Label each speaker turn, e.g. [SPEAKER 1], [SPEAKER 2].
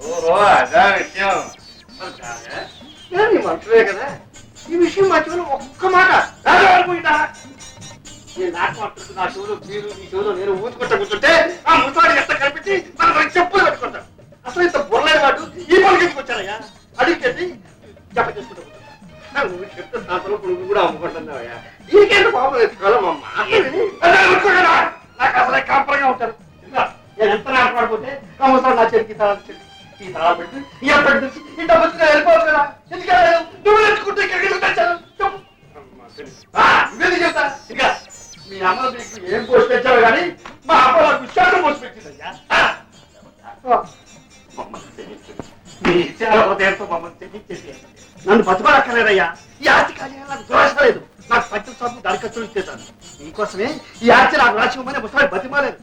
[SPEAKER 1] ఓహో అదా విషయం. మంచివే కదా ఈ విషయం మా చెవులు ఒక్క మాట పోయిందా? నేను నాకు మాట్లాడుతూ నా చెవులు మీరు నీ చెవులు నేను ఊదుకుంటా కూర్చుంటే ఆ ముసలాడి ఎంత కనిపించి మనం చెప్పులు పెట్టుకుంటాం. అసలు ఇంత బుర్రలేని వాడు ఈ పనికి వచ్చానయ్యా. అడిగి జప చేసుకుంటా నువ్వు చెప్తే దాంట్లో నువ్వు కూడా అమ్ముకుంటున్నావయ్యా. నీకేంటి బాబు ఎత్తుకోవాలమ్మా నాకు అసలే కాపరంగా ఉంటారు. నేను ఎంత నాటపడిపోతే ఆ ముసలాడు నా చెరికి తాళం చెల్లి ఈ తాళం పెట్టి ఈ అప్పటి నుంచి ఇంత బతుగా వెళ్ళిపోవచ్చు కదా. ఎందుకు నువ్వు నేర్చుకుంటే ఇక్కడికి తెచ్చాను ఇవేది చెప్తా. ఇంకా మీ అమ్మ మీకు ఏం పోసి తెచ్చావు కానీ మా అమ్మ నాకు విషయాలు పోసి పెట్టిందయ్యా. మీ చాలా హృదయంతో మమ్మల్ని తెగించేసి నన్ను బతుకోలేదయ్యా. ఈ ఆర్చి కానీ నాకు దోషలేదు. నాకు పచ్చిన సార్లు దాని ఖర్చులు ఇచ్చేసాను. నీకోసమే ఈ ఆర్చి నాకు రాసిమని ముసలాడు బతిమాలేదు.